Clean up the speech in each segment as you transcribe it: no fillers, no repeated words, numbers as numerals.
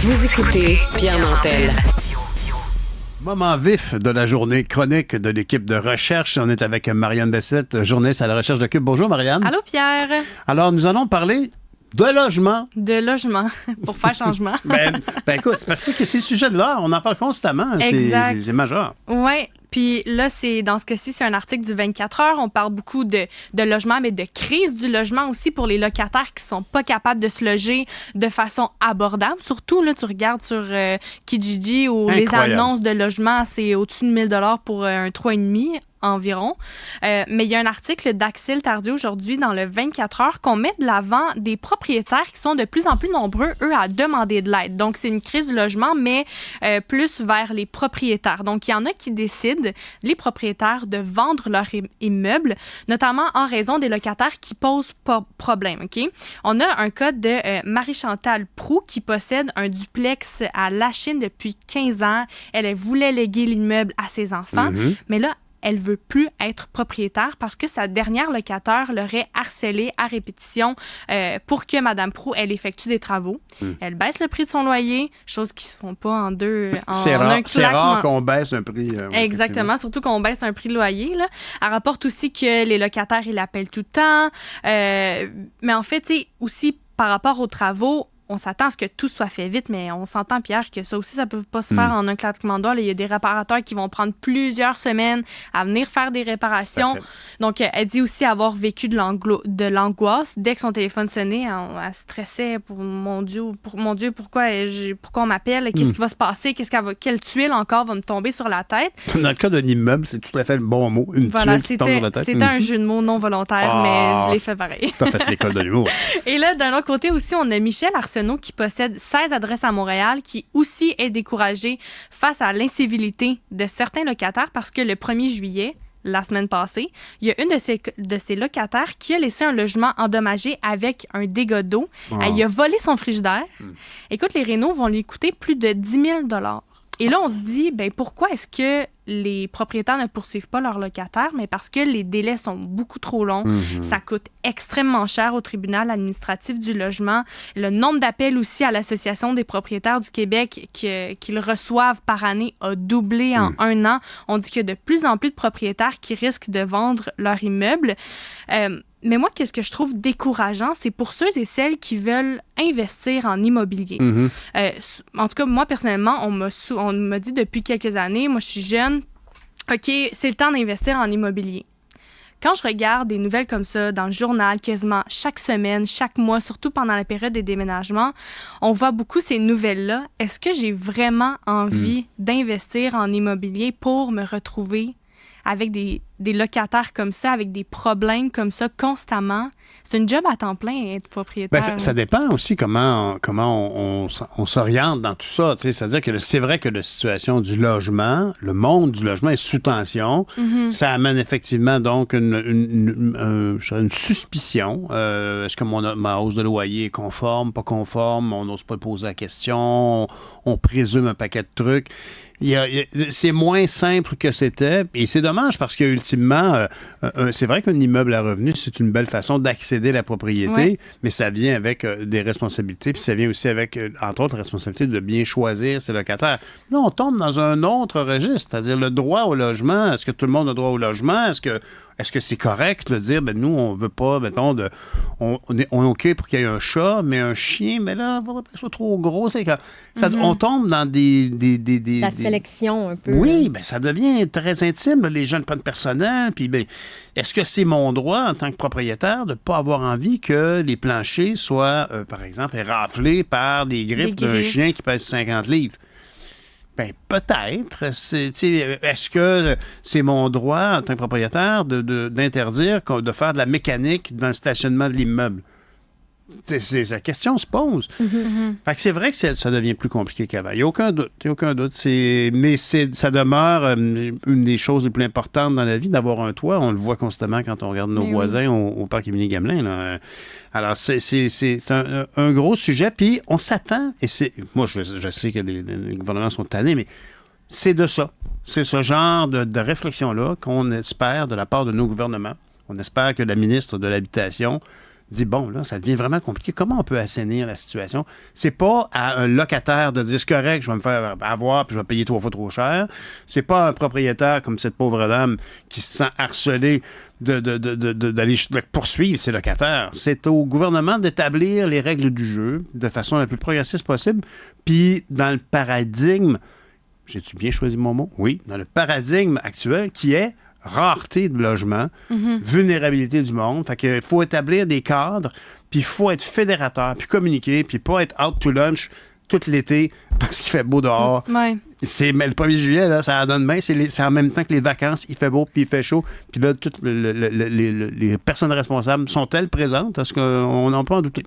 Vous écoutez Pierre Nantel. Moment vif de la journée, chronique de l'équipe de recherche. On est avec Marianne Bessette, journaliste à la recherche de Cube. Bonjour Marianne. Allô Pierre. Alors, nous allons parler de logement. De logement, pour faire changement. ben écoute, c'est parce que ces sujets-là, on en parle constamment. Exact. C'est majeur. Oui. Puis là, dans ce cas-ci, c'est un article du 24 heures. On parle beaucoup de logement, mais de crise du logement aussi pour les locataires qui sont pas capables de se loger de façon abordable. Surtout, là, tu regardes sur Kijiji où les annonces de logement, c'est au-dessus de 1 000 $ pour un 3,5 environ. Mais il y a un article d'Axel Tardieu aujourd'hui dans le 24 heures qu'on met de l'avant des propriétaires qui sont de plus en plus nombreux, eux, à demander de l'aide. Donc, c'est une crise du logement, mais plus vers les propriétaires. Donc, il y en a qui décident, les propriétaires, de vendre leur immeuble, notamment en raison des locataires qui posent pas problème. OK? On a un cas de Marie-Chantal Proux qui possède un duplex à Lachine depuis 15 ans. Elle voulait léguer l'immeuble à ses enfants, mais là, elle veut plus être propriétaire parce que sa dernière locataire l'aurait harcelée à répétition pour que Mme Proux, elle effectue des travaux. Elle baisse le prix de son loyer, chose qui se font pas en deux. C'est rare qu'on baisse un prix. Exactement, surtout qu'on baisse un prix de loyer. Là. Elle rapporte aussi que les locataires, ils l'appellent tout le temps. Mais en fait, tu sais, aussi par rapport aux travaux, on s'attend à ce que tout soit fait vite, mais on s'entend, Pierre, que ça aussi, ça peut pas se faire en un claquement de doigts. Il y a des réparateurs qui vont prendre plusieurs semaines à venir faire des réparations. Donc, elle dit aussi avoir vécu de l'angoisse. Dès que son téléphone sonnait, elle stressait pour mon Dieu, pourquoi on m'appelle? Qu'est-ce qui va se passer? Quelle tuile encore va me tomber sur la tête? Dans le cas d'un immeuble, c'est tout à fait le bon mot. Une tuile qui tombe sur la tête. C'était un jeu de mots non volontaire, mais je l'ai fait pareil. T'as fait l'école de l'humour. Et là, d'un autre côté aussi, on a Michel Arsenault qui possède 16 adresses à Montréal, qui aussi est découragé face à l'incivilité de certains locataires parce que le 1er juillet, la semaine passée, il y a une de ses locataires qui a laissé un logement endommagé avec un dégât d'eau. Elle a volé son frigidaire. Écoute, les rénaux vont lui coûter plus de 10 000 $. Et là, on se dit, pourquoi est-ce que les propriétaires ne poursuivent pas leurs locataires? Mais parce que les délais sont beaucoup trop longs. Ça coûte extrêmement cher au tribunal administratif du logement. Le nombre d'appels aussi à l'Association des propriétaires du Québec qu'ils reçoivent par année a doublé en un an. On dit qu'il y a de plus en plus de propriétaires qui risquent de vendre leur immeuble. Mais moi, qu'est-ce que je trouve décourageant, c'est pour ceux et celles qui veulent investir en immobilier. En tout cas, moi, personnellement, on m'a dit depuis quelques années, moi, je suis jeune, OK, c'est le temps d'investir en immobilier. Quand je regarde des nouvelles comme ça dans le journal, quasiment chaque semaine, chaque mois, surtout pendant la période des déménagements, on voit beaucoup ces nouvelles-là. Est-ce que j'ai vraiment envie d'investir en immobilier pour me retrouver avec des locataires comme ça, avec des problèmes comme ça constamment? C'est une job à temps plein, être propriétaire. Ça dépend aussi comment on s'oriente dans tout ça. C'est-à-dire que c'est vrai que la situation du logement, le monde du logement est sous tension. Ça amène effectivement donc une suspicion. Est-ce que ma hausse de loyer est conforme, pas conforme? On n'ose pas poser la question. On présume un paquet de trucs. C'est moins simple que c'était. Et c'est dommage parce que ultimement, c'est vrai qu'un immeuble à revenu, c'est une belle façon d'accéder à la propriété, mais ça vient avec des responsabilités, puis ça vient aussi avec, entre autres, la responsabilité de bien choisir ses locataires. Là, on tombe dans un autre registre, c'est-à-dire le droit au logement. Est-ce que tout le monde a droit au logement? Est-ce que c'est correct de dire, nous, on veut pas, mettons, on est OK pour qu'il y ait un chat, mais un chien, mais là, il faudrait pas que ce soit trop gros. On tombe dans la sélection, un peu. Oui, ça devient très intime. Les gens ne prennent personnel. Puis, est-ce que c'est mon droit, en tant que propriétaire, de ne pas avoir envie que les planchers soient, par exemple, raflés par des griffes d'un chien qui pèse 50 livres? Peut-être. Est-ce que c'est mon droit, en tant que propriétaire, d'interdire de faire de la mécanique dans le stationnement de l'immeuble? La question se pose. Fait que c'est vrai que ça devient plus compliqué qu'avant. Il n'y a aucun doute. Mais ça demeure une des choses les plus importantes dans la vie, d'avoir un toit. On le voit constamment quand on regarde nos voisins au parc Émilie-Gamelin. Là. Alors, c'est un gros sujet. Puis, on s'attend, et moi, je sais que les gouvernements sont tannés, mais c'est de ça. C'est ce genre de réflexion-là qu'on espère de la part de nos gouvernements. On espère que la ministre de l'Habitation dis, bon, là, ça devient vraiment compliqué. Comment on peut assainir la situation? C'est pas à un locataire de dire, c'est correct, je vais me faire avoir puis je vais payer 3 fois trop cher. C'est pas un propriétaire comme cette pauvre dame qui se sent harcelé d'aller poursuivre ses locataires. C'est au gouvernement d'établir les règles du jeu de façon la plus progressiste possible. Puis, dans le paradigme, j'ai-tu bien choisi mon mot? Oui, dans le paradigme actuel qui est rareté de logement, vulnérabilité du monde. Fait qu'il faut établir des cadres, puis il faut être fédérateur, puis communiquer, puis pas être out to lunch tout l'été parce qu'il fait beau dehors. Ouais. Mais le 1er juillet, là, ça donne bien. C'est en même temps que les vacances. Il fait beau, puis il fait chaud. Puis là, toutes les personnes responsables sont-elles présentes? Est-ce qu'on en peut en douter?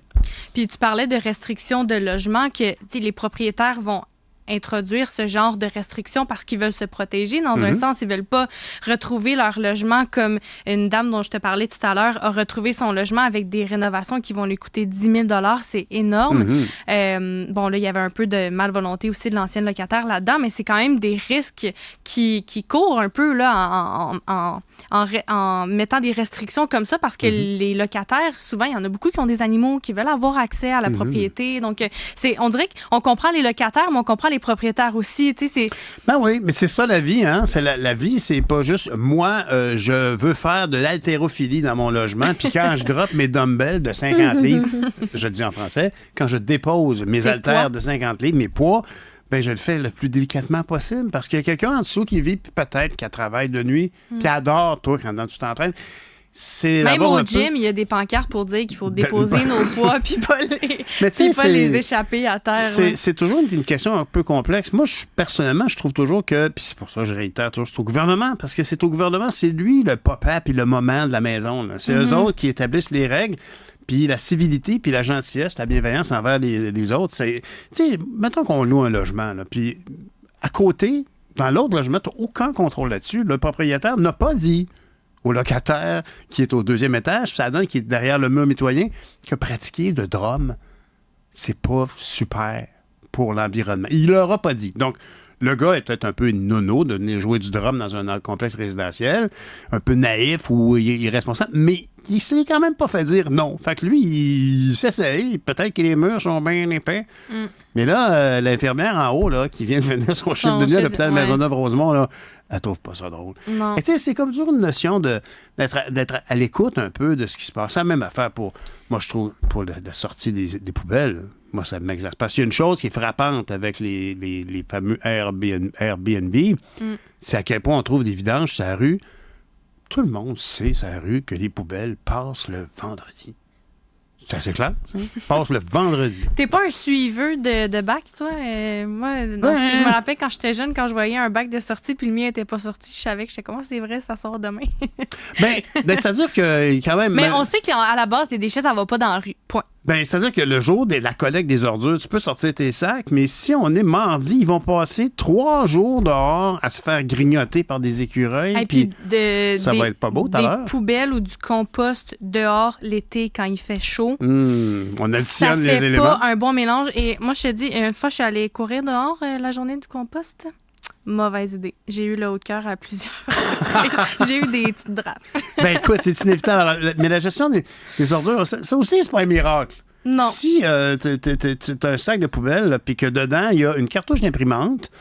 Puis tu parlais de restrictions de logement, que les propriétaires vont introduire ce genre de restrictions parce qu'ils veulent se protéger. Dans un sens, ils veulent pas retrouver leur logement comme une dame dont je te parlais tout à l'heure a retrouvé son logement avec des rénovations qui vont lui coûter 10 000 $. C'est énorme. Bon, là, il y avait un peu de malvolonté aussi de l'ancienne locataire là-dedans, mais c'est quand même des risques qui courent un peu là, en mettant des restrictions comme ça parce que les locataires, souvent, il y en a beaucoup qui ont des animaux qui veulent avoir accès à la propriété. Donc, on dirait qu'on comprend les locataires, mais on comprend les propriétaires aussi. Ben oui, mais c'est ça la vie. Hein? La vie, c'est pas juste moi, je veux faire de l'haltérophilie dans mon logement, puis quand je droppe mes dumbbells de 50 livres, je le dis en français, quand je dépose mes haltères de 50 livres, mes poids, ben je le fais le plus délicatement possible parce qu'il y a quelqu'un en dessous qui vit, puis peut-être qui travaille de nuit, qui adore, toi, quand tu t'entraînes. Même au gym, il y a des pancartes pour dire qu'il faut déposer nos poids puis pas les échapper à terre. C'est toujours une question un peu complexe. Moi, personnellement, je trouve toujours que, puis c'est pour ça que je réitère toujours, c'est au gouvernement, parce que c'est au gouvernement, c'est lui le papa puis le moment de la maison. Là. C'est eux autres qui établissent les règles. Puis la civilité, puis la gentillesse, la bienveillance envers les autres. Tu sais, mettons qu'on loue un logement, là, puis à côté, dans l'autre logement, tu n'as aucun contrôle là-dessus. Le propriétaire n'a pas dit au locataire qui est au 2e étage, ça donne qu'il est derrière le mur mitoyen, que pratiquer le drum, c'est pas super pour l'environnement. Il l'aura pas dit. Donc, le gars est peut-être un peu nono de venir jouer du drum dans un complexe résidentiel, un peu naïf ou irresponsable, mais il s'est quand même pas fait dire non. Fait que lui, il s'essaye. Peut-être que les murs sont bien épais. Mais là, l'infirmière en haut, là, qui vient de venir son chiffre de nuit à l'hôpital Maisonneuve-Rosemont, là, elle trouve pas ça drôle. Non. Et c'est comme toujours une notion d'être à l'écoute un peu de ce qui se passe. C'est la même affaire moi, je trouve, pour la sortie des poubelles. Moi, ça m'exerce. Parce qu'il y a une chose qui est frappante avec les fameux Airbnb, c'est à quel point on trouve des vidanges sur la rue. Tout le monde sait, sur la rue, que les poubelles passent le vendredi. C'est assez clair, ça? Passe le vendredi. T'es pas un suiveur de bac, toi? Moi, je me rappelle quand j'étais jeune, quand je voyais un bac de sortie puis le mien était pas sorti, je savais que j'étais comment c'est vrai, ça sort demain. ben, c'est-à-dire que quand même... Mais on sait qu'à la base, les déchets, ça va pas dans la rue. Point. Ben, c'est-à-dire que le jour de la collecte des ordures, tu peux sortir tes sacs, mais si on est mardi, ils vont passer 3 jours dehors à se faire grignoter par des écureuils. Et puis ça va être pas beau tout à l'heure. Des poubelles ou du compost dehors l'été quand il fait chaud. On additionne les éléments. Ça fait pas un bon mélange. Et moi, je te dis, une fois, je suis allée courir dehors la journée du compost. Mauvaise idée. J'ai eu le haut de cœur à plusieurs. J'ai eu des petites drapes. Ben écoute, c'est inévitable. Mais la gestion des ordures, ça aussi, c'est pas un miracle. Non. Si tu as un sac de poubelle puis que dedans, il y a une cartouche d'imprimante,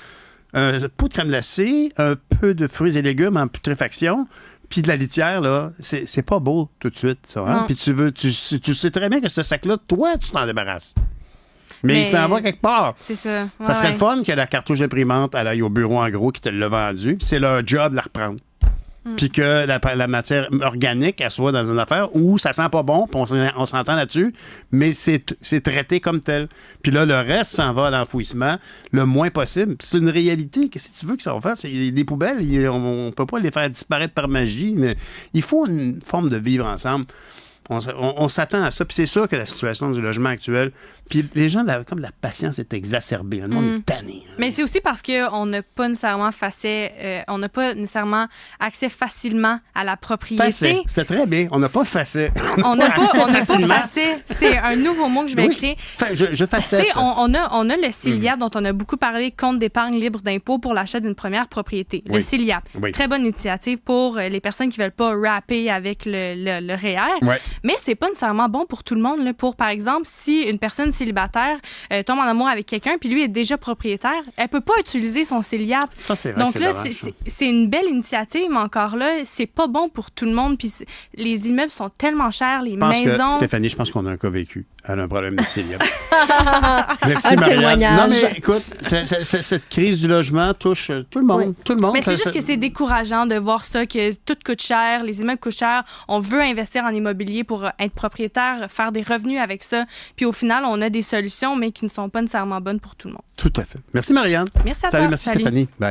un pot de crème glacée, un peu de fruits et légumes en putréfaction, puis de la litière, là, c'est pas beau tout de suite, ça. Hein? Puis tu sais très bien que ce sac-là, toi, tu t'en débarrasses. Mais il s'en va quelque part. C'est ça. Ouais, ça serait le fun que la cartouche d'imprimante elle aille au bureau en gros qui te l'a vendu, puis c'est leur job de la reprendre. Puis que la matière organique, elle soit dans une affaire où ça sent pas bon, puis on s'entend là-dessus, mais c'est traité comme tel. Puis là, le reste s'en va à l'enfouissement le moins possible. C'est une réalité. Qu'est-ce que tu veux que ça va faire? Des poubelles, on peut pas les faire disparaître par magie, mais il faut une forme de vivre ensemble. On s'attend à ça. Puis c'est sûr que la situation du logement actuel, puis les gens, comme la patience est exacerbée. Le monde est tanné. Mais c'est aussi parce qu'on n'a pas nécessairement on n'a pas nécessairement accès facilement à la propriété. Facet. C'était très bien. On n'a pas facet. On n'a pas facet. C'est un nouveau mot que je vais créer. Je facette. On a le CILIAP dont on a beaucoup parlé, compte d'épargne libre d'impôt pour l'achat d'une première propriété. Le CILIAP. Très bonne initiative pour les personnes qui ne veulent pas rapper avec le REER. Mais c'est pas nécessairement bon pour tout le monde. Là. Pour, par exemple, si une personne célibataire tombe en amour avec quelqu'un puis lui est déjà propriétaire, elle peut pas utiliser son célibat. Ça, c'est vrai. Donc là, dommage, c'est une belle initiative, mais encore là, c'est pas bon pour tout le monde. Puis les immeubles sont tellement chers, les maisons. Stéphanie, je pense qu'on a un cas vécu. Elle a un problème de célibat. Merci, un Marianne. témoignage. Non, mais écoute, cette crise du logement touche tout le monde. Oui. Tout le monde. Mais c'est juste que c'est décourageant de voir ça, que tout coûte cher, les immeubles coûtent cher. On veut investir en immobilier pour être propriétaire, faire des revenus avec ça. Puis au final, on a des solutions, mais qui ne sont pas nécessairement bonnes pour tout le monde. Tout à fait. Merci, Marianne. Merci à Salut, toi. merci, Salut. Stéphanie. Bye.